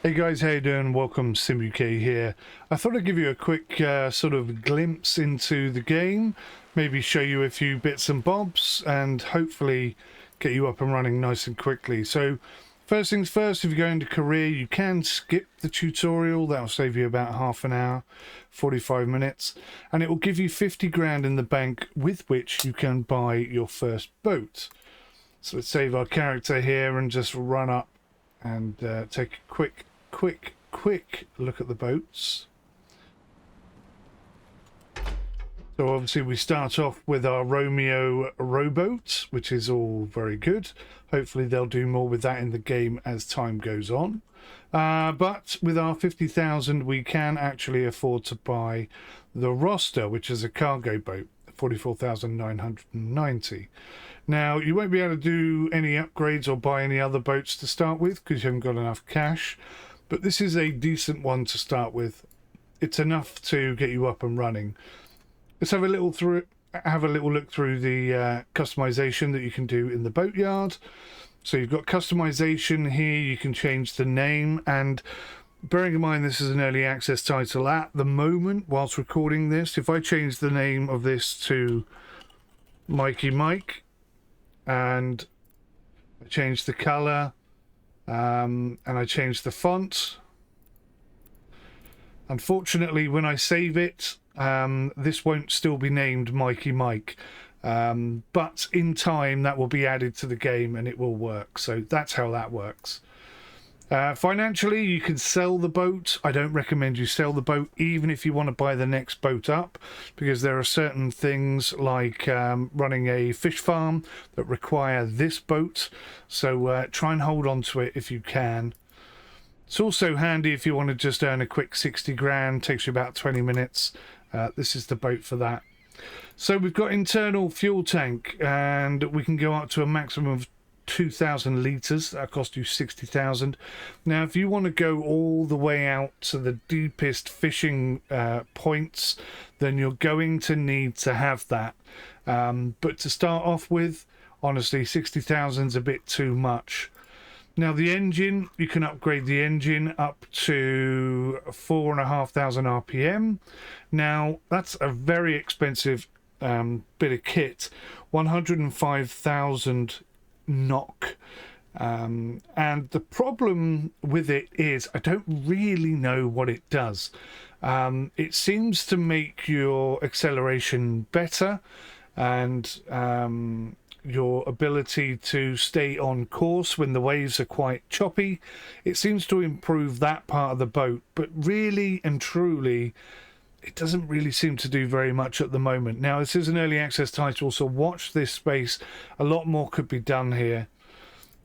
Hey guys, how you doing? Welcome, 𝙒𝙚𝙚𝙚 here. I thought I'd give you a quick sort of glimpse into the game, maybe show you a few bits and bobs, and hopefully get you up and running nice and quickly. So, first things first, if you go into career, you can skip the tutorial. That'll save you about half an hour, 45 minutes, and it will give you 50 grand in the bank with which you can buy your first boat. So let's save our character here and just run up and take a quick look at the boats. So obviously we start off with our Romeo rowboat, which is all very good. Hopefully they'll do more with that in the game as time goes on. But with our 50,000 we can actually afford to buy the roster, which is a cargo boat, 44,990. Now, you won't be able to do any upgrades or buy any other boats to start with because you haven't got enough cash. But this is a decent one to start with. It's enough to get you up and running. Let's have a little look through the customization that you can do in the boatyard. So you've got customization here. You can change the name, and bearing in mind this is an early access title at the moment whilst recording this, if I change the name of this to Mikey Mike and I change the color and I change the font, unfortunately when I save it this won't still be named Mikey Mike, but in time that will be added to the game and it will work. So that's how that works. Financially, you can sell the boat. I don't recommend you sell the boat even if you want to buy the next boat up, because there are certain things like running a fish farm that require this boat. So try and hold on to it if you can. It's also handy if you want to just earn a quick 60 grand, takes you about 20 minutes. This is the boat for that. So we've got internal fuel tank and we can go up to a maximum of 2,000 litres. That cost you 60,000. Now if you want to go all the way out to the deepest fishing points, then you're going to need to have that, but to start off with, honestly 60,000 is a bit too much. Now the engine, you can upgrade the engine up to 4,500 RPM. Now that's a very expensive bit of kit, 105,000 knock, and the problem with it is I don't really know what it does. It seems to make your acceleration better and your ability to stay on course when the waves are quite choppy. It seems to improve that part of the boat, but really and truly it doesn't really seem to do very much at the moment. Now, this is an early access title, so watch this space. A lot more could be done here.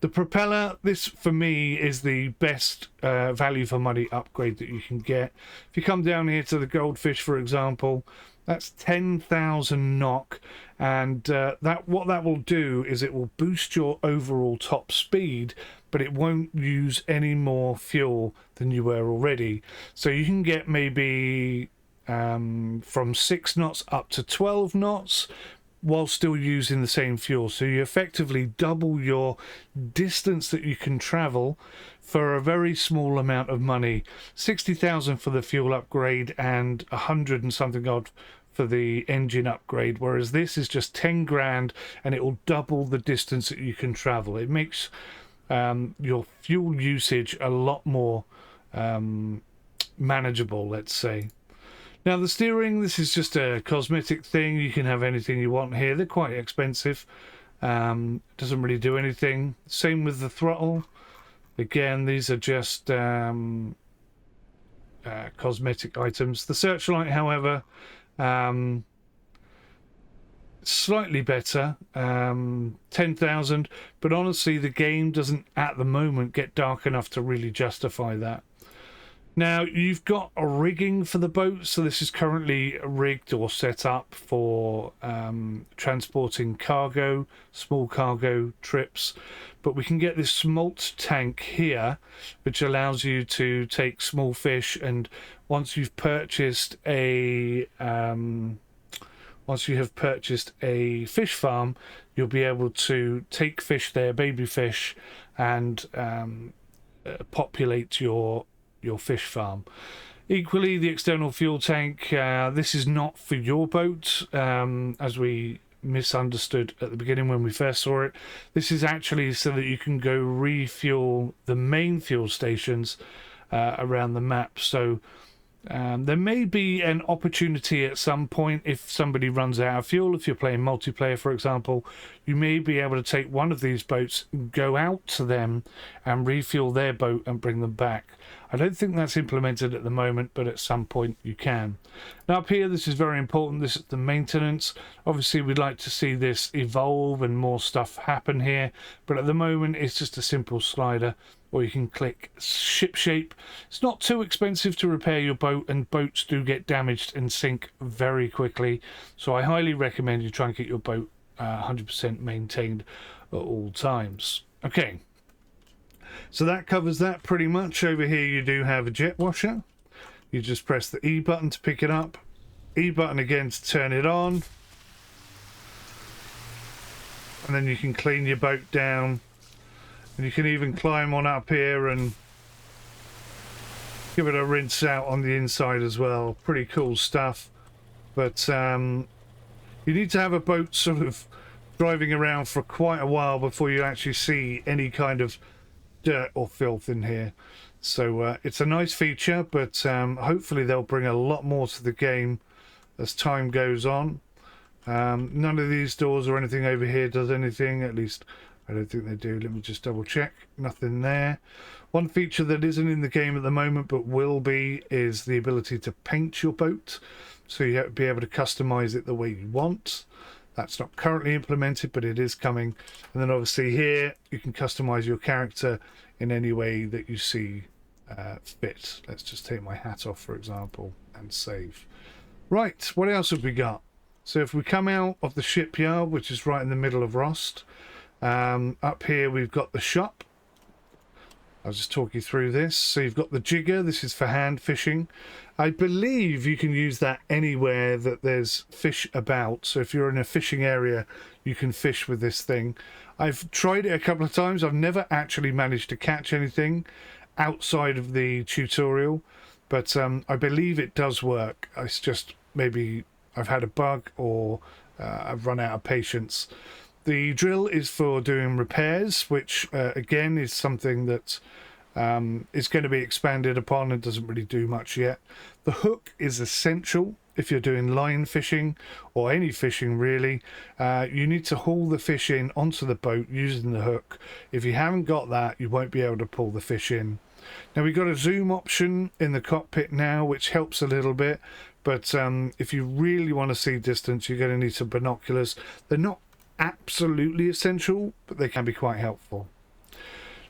The propeller, this for me is the best value for money upgrade that you can get. If you come down here to the goldfish, for example, that's 10,000 knock, and what that will do is it will boost your overall top speed, but it won't use any more fuel than you were already. So you can get maybe from 6 knots up to 12 knots while still using the same fuel. So you effectively double your distance that you can travel for a very small amount of money. 60,000 for the fuel upgrade and 100 and something odd for the engine upgrade, whereas this is just 10 grand and it will double the distance that you can travel. It makes your fuel usage a lot more manageable, let's say. Now the steering, this is just a cosmetic thing. You can have anything you want here. They're quite expensive. Doesn't really do anything. Same with the throttle. Again, these are just cosmetic items. The searchlight, however, slightly better, 10,000. But honestly, the game doesn't at the moment get dark enough to really justify that. Now you've got a rigging for the boat, so this is currently rigged or set up for transporting cargo, small cargo trips, but we can get this smolt tank here which allows you to take small fish, and once you've purchased a fish farm, you'll be able to take fish there, baby fish, and populate your fish farm. Equally, the external fuel tank, this is not for your boat, as we misunderstood at the beginning when we first saw it. This is actually so that you can go refuel the main fuel stations around the map. So there may be an opportunity at some point if somebody runs out of fuel. If you're playing multiplayer, for example, you may be able to take one of these boats, go out to them and refuel their boat and bring them back. I don't think that's implemented at the moment, but at some point you can. Now up here, this is very important. This is the maintenance. Obviously, we'd like to see this evolve and more stuff happen here, but at the moment it's just a simple slider, or you can click ship shape. It's not too expensive to repair your boat, and boats do get damaged and sink very quickly. So I highly recommend you try and get your boat 100% maintained at all times. Okay. So that covers that pretty much. Over here you do have a jet washer. You just press the E button to pick it up, E button again to turn it on, and then you can clean your boat down, and you can even climb on up here and give it a rinse out on the inside as well. Pretty cool stuff. But you need to have a boat sort of driving around for quite a while before you actually see any kind of dirt or filth in here. So it's a nice feature, but hopefully they'll bring a lot more to the game as time goes on. None of these doors or anything over here does anything, at least I don't think they do. Let me just double check. Nothing there. One feature that isn't in the game at the moment but will be is the ability to paint your boat, so you have to be able to customize it the way you want. That's not currently implemented, but it is coming. And then obviously here you can customize your character in any way that you see fit. Let's just take my hat off, for example, and save. Right, what else have we got? So if we come out of the shipyard, which is right in the middle of Rost, up here we've got the shop. I'll just talk you through this. So you've got the jigger. This is for hand fishing. I believe you can use that anywhere that there's fish about. So if you're in a fishing area, you can fish with this thing. I've tried it a couple of times. I've never actually managed to catch anything outside of the tutorial, but I believe it does work. It's just maybe I've had a bug, or I've run out of patience. The drill is for doing repairs, which again is something that is going to be expanded upon and doesn't really do much yet. The hook is essential if you're doing line fishing or any fishing really. You need to haul the fish in onto the boat using the hook. If you haven't got that, you won't be able to pull the fish in. Now we've got a zoom option in the cockpit now, which helps a little bit, but if you really want to see distance, you're going to need some binoculars. They're not absolutely essential, but they can be quite helpful.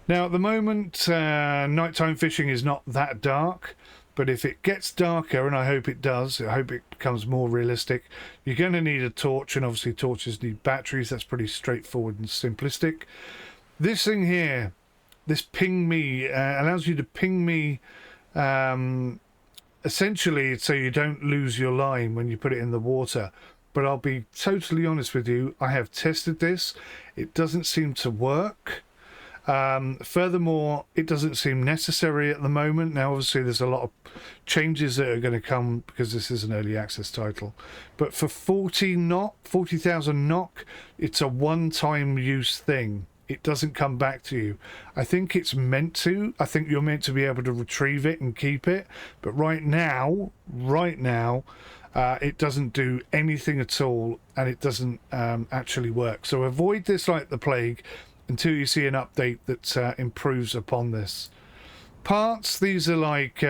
Now at the moment, nighttime fishing is not that dark, but if it gets darker, and I hope it does, I hope it becomes more realistic, you're going to need a torch, and obviously torches need batteries. That's pretty straightforward and simplistic. This thing here, this ping me, allows you to ping me essentially so you don't lose your line when you put it in the water. But I'll be totally honest with you, I have tested this. It doesn't seem to work. Furthermore, it doesn't seem necessary at the moment. Now, obviously, there's a lot of changes that are going to come because this is an early access title. But for 40,000 NOK, it's a one-time use thing. It doesn't come back to you. I think it's meant to. I think you're meant to be able to retrieve it and keep it. But right now, it doesn't do anything at all, and it doesn't actually work. So avoid this like the plague until you see an update that improves upon this. Parts, these are like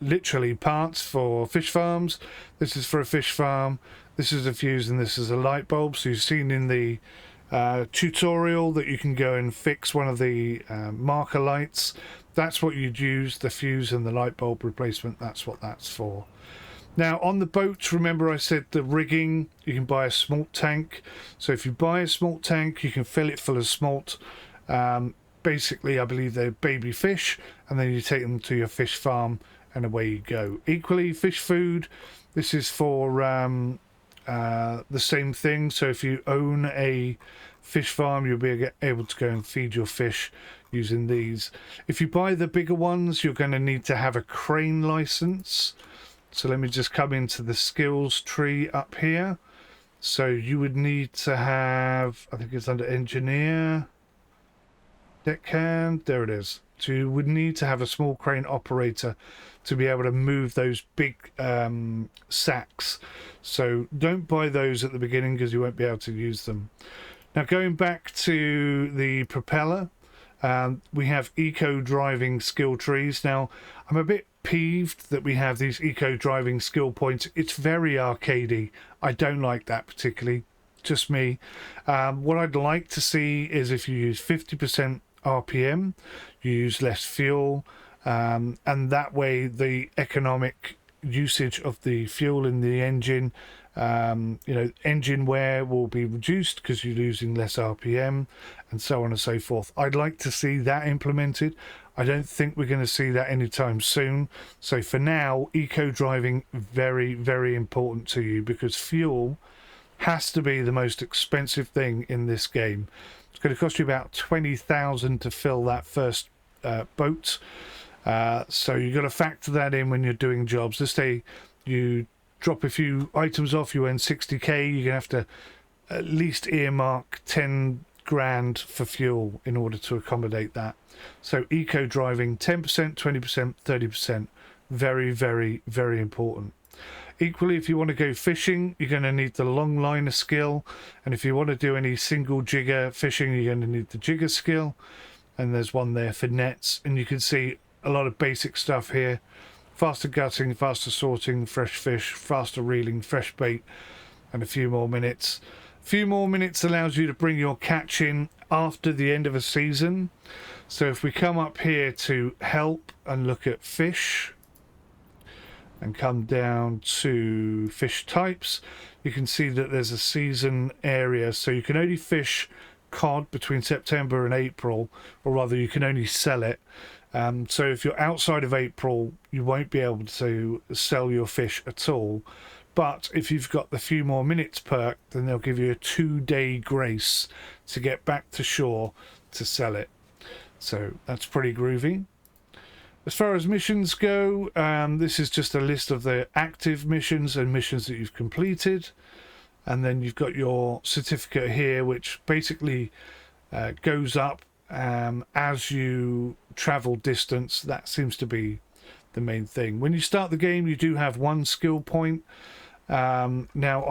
literally parts for fish farms. This is for a fish farm. This is a fuse, and this is a light bulb. So you've seen in the tutorial that you can go and fix one of the marker lights. That's what you'd use, the fuse and the light bulb replacement. That's what that's for. Now on the boat, remember I said the rigging, you can buy a smolt tank. So if you buy a smolt tank, you can fill it full of smolt. Basically, I believe they're baby fish, and then you take them to your fish farm and away you go. Equally, fish food, this is for the same thing. So if you own a fish farm, you'll be able to go and feed your fish using these. If you buy the bigger ones, you're going to need to have a crane license. So let me just come into the skills tree up here. So you would need to have, I think it's under engineer, deckhand, there it is. So you would need to have a small crane operator to be able to move those big sacks. So don't buy those at the beginning because you won't be able to use them. Now going back to the propeller, we have eco driving skill trees. Now I'm a bit peeved that we have these eco driving skill points. It's very arcadey. I don't like that particularly, just me. What I'd like to see is if you use 50% RPM, you use less fuel, and that way the economic usage of the fuel in the engine, engine wear will be reduced because you're using less RPM, and so on and so forth. I'd like to see that implemented. I don't think we're going to see that anytime soon. So for now, eco driving, very, very important to you, because fuel has to be the most expensive thing in this game. It's going to cost you about 20,000 to fill that first boat. So you've got to factor that in when you're doing jobs. Let's say you drop a few items off, you earn 60k, you're going to have to at least earmark 10 grand for fuel in order to accommodate that. So eco driving, 10%, 20%, 30%, very, very, very important. Equally, if you want to go fishing, you're going to need the long liner skill, and if you want to do any single jigger fishing, you're going to need the jigger skill, and there's one there for nets. And you can see a lot of basic stuff here: faster gutting, faster sorting, fresh fish, faster reeling, fresh bait, and a few more minutes. A few more minutes allows you to bring your catch in after the end of a season. So if we come up here to help and look at fish and come down to fish types, you can see that there's a season area. So you can only fish cod between September and April, or rather you can only sell it. So if you're outside of April, you won't be able to sell your fish at all. But if you've got the few more minutes perk, then they'll give you a 2-day grace to get back to shore to sell it. So that's pretty groovy. As far as missions go, this is just a list of the active missions and missions that you've completed. And then you've got your certificate here, which basically goes up as you travel distance. That seems to be the main thing. When you start the game, you do have 1 skill point. Now,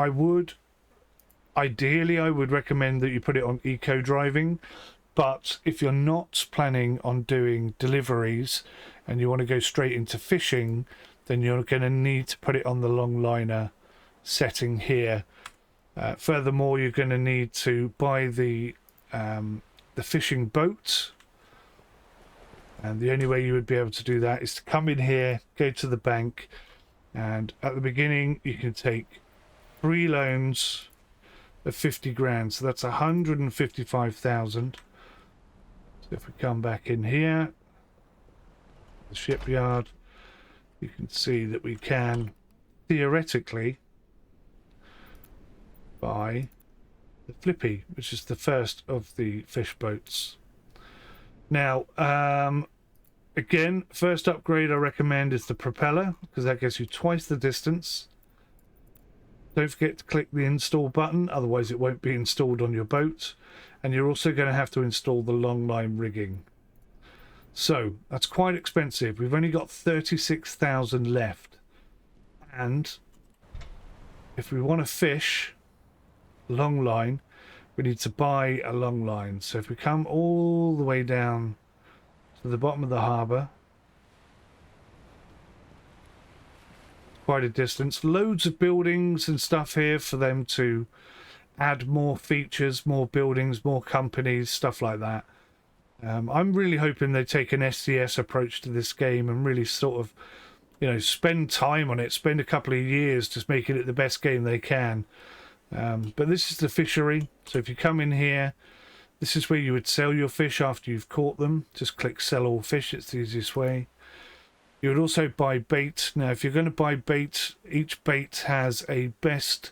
ideally, I would recommend that you put it on eco driving. But if you're not planning on doing deliveries and you want to go straight into fishing, then you're going to need to put it on the long liner setting here. Furthermore, you're going to need to buy the fishing boat. And the only way you would be able to do that is to come in here, go to the bank, and at the beginning you can take 3 loans of 50 grand. So that's 155,000. So if we come back in here, the shipyard, you can see that we can theoretically buy the Flippy, which is the first of the fish boats. Now, again, first upgrade I recommend is the propeller, because that gets you twice the distance. Don't forget to click the install button, otherwise it won't be installed on your boat. And you're also going to have to install the long line rigging. So that's quite expensive. We've only got 36,000 left. And if we want to fish long line, we need to buy a long line. So if we come all the way down to the bottom of the harbour, quite a distance, loads of buildings and stuff here for them to add more features, more buildings, more companies, stuff like that. I'm really hoping they take an SCS approach to this game and really sort of, spend time on it, spend a couple of years just making it the best game they can. But this is the fishery. So if you come in here, this is where you would sell your fish after you've caught them. Just click sell all fish, it's the easiest way. You would also buy bait. Now if you're going to buy bait, each bait has a best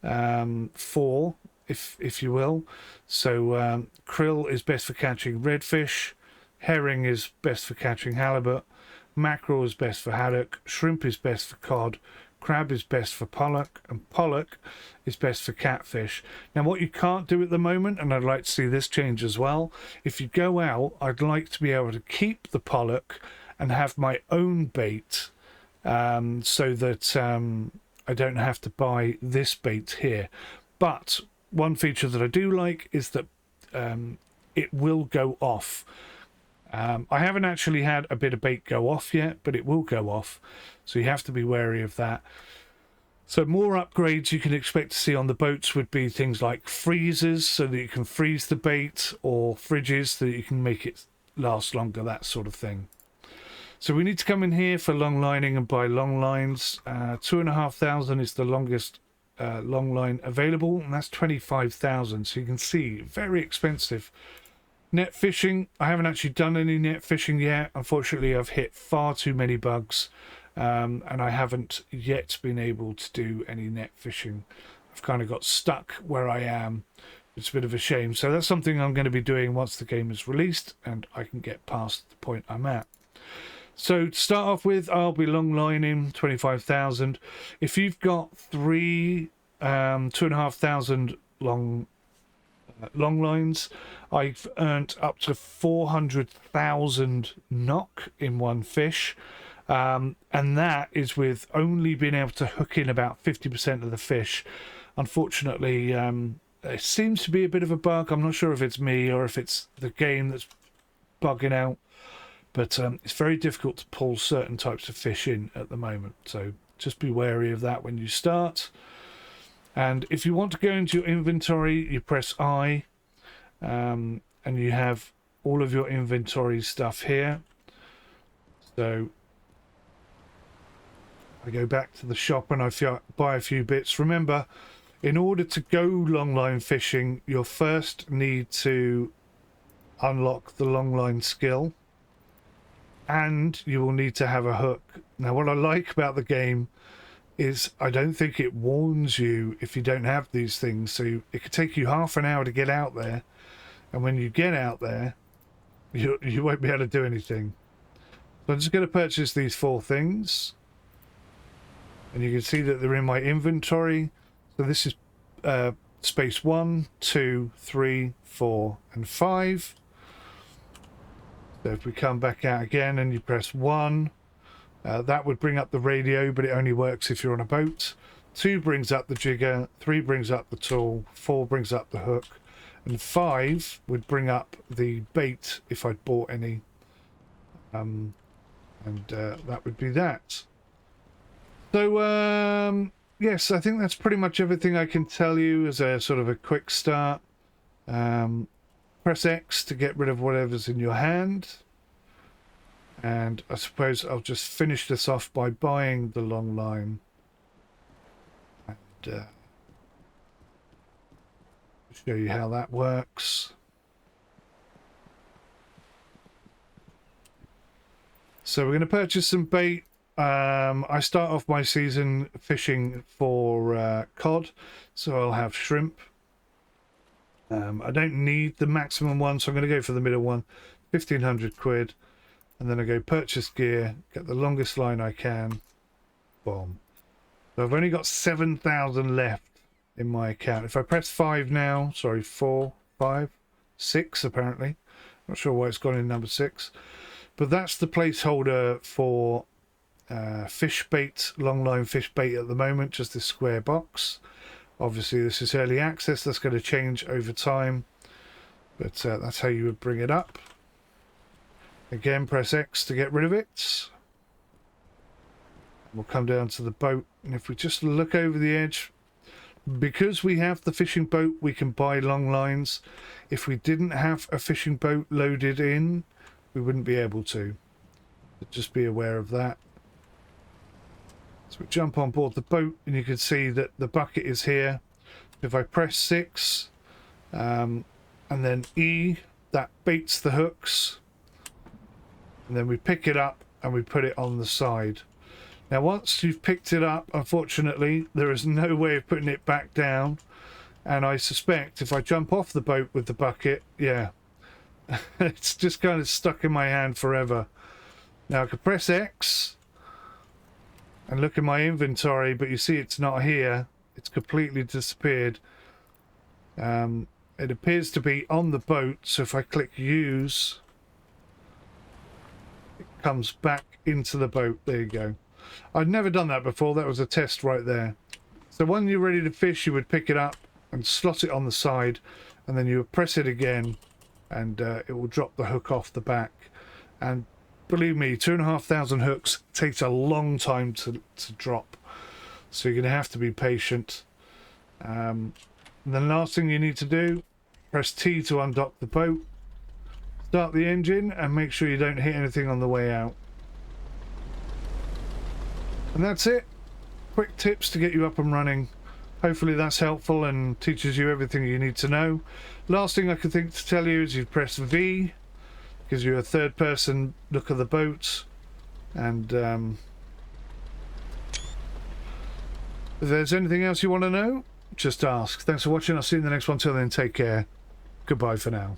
4, if you will. So krill is best for catching redfish, herring is best for catching halibut, mackerel is best for haddock, shrimp is best for cod, crab is best for pollock, and pollock is best for catfish. Now what you can't do at the moment, and I'd like to see this change as well, if you go out, I'd like to be able to keep the pollock and have my own bait, so that I don't have to buy this bait here. But one feature that I do like is that it will go off. I haven't actually had a bit of bait go off yet, but it will go off, so you have to be wary of that. So more upgrades you can expect to see on the boats would be things like freezers, so that you can freeze the bait, or fridges so that you can make it last longer, that sort of thing. So we need to come in here for long lining and buy long lines. 2,500 is the longest long line available, and that's 25,000, so you can see very expensive. Net fishing, I haven't actually done any net fishing yet. Unfortunately, I've hit far too many bugs, and I haven't yet been able to do any net fishing. I've kind of got stuck where I am. It's a bit of a shame. So that's something I'm going to be doing once the game is released and I can get past the point I'm at. So to start off with, I'll be long lining 25,000. If you've got 2,500 long lines, I've earned up to 400,000 NOK in one fish, and that is with only being able to hook in about 50% of the fish. Unfortunately, it seems to be a bit of a bug. I'm not sure if it's me or if it's the game that's bugging out, but it's very difficult to pull certain types of fish in at the moment, so just be wary of that when you start. And if you want to go into your inventory, you press I, and you have all of your inventory stuff here. So I go back to the shop and I buy a few bits. Remember, in order to go longline fishing, you'll first need to unlock the longline skill, and you will need to have a hook. Now, what I like about the game is I don't think it warns you if you don't have these things. So it could take you half an hour to get out there, and when you get out there, you won't be able to do anything. So I'm just going to purchase these 4 things, and you can see that they're in my inventory. So this is space 1, 2, 3, 4, and 5. So if we come back out again and you press 1, that would bring up the radio, but it only works if you're on a boat. 2 brings up the jigger, 3 brings up the tool, 4 brings up the hook, and 5 would bring up the bait if I'd bought any. That would be that. So yes, I think that's pretty much everything I can tell you as a sort of a quick start. Press X to get rid of whatever's in your hand. And I suppose I'll just finish this off by buying the long line. And show you how that works. So we're going to purchase some bait. I start off my season fishing for cod, so I'll have shrimp. I don't need the maximum one, so I'm going to go for the middle one, 1,500 quid. And then I go purchase gear, get the longest line I can. Boom. So I've only got 7,000 left in my account. If I press 5 now, sorry, 4, 5, 6 apparently. Not sure why it's gone in number 6. But that's the placeholder for fish bait, long line fish bait at the moment, just this square box. Obviously this is early access, that's going to change over time. But that's how you would bring it up. Again, press X to get rid of it. We'll come down to the boat, and if we just look over the edge, because we have the fishing boat, we can buy long lines. If we didn't have a fishing boat loaded in, we wouldn't be able to. But just be aware of that. So we jump on board the boat, and you can see that the bucket is here. If I press 6 and then E, that baits the hooks. And then we pick it up and we put it on the side. Now once you've picked it up, unfortunately there is no way of putting it back down, and I suspect if I jump off the boat with the bucket, yeah, It's just kind of stuck in my hand forever. Now I can press X and look in my inventory, but you see it's not here. It's completely disappeared. It appears to be on the boat, so if I click use, it comes back into the boat. There you go. I'd never done that before. That was a test right there. So when you're ready to fish, you would pick it up and slot it on the side, and then you would press it again, and it will drop the hook off the back. And believe me, 2,500 hooks takes a long time to drop, so you're going to have to be patient. And the last thing you need to do, press T to undock the boat, start the engine, and make sure you don't hit anything on the way out. And that's it. Quick tips to get you up and running. Hopefully that's helpful and teaches you everything you need to know. Last thing I could think to tell you is you press V, gives you a third person look of the boat. And if there's anything else you want to know, just ask. Thanks for watching. I'll see you in the next one. Till then, take care. Goodbye for now.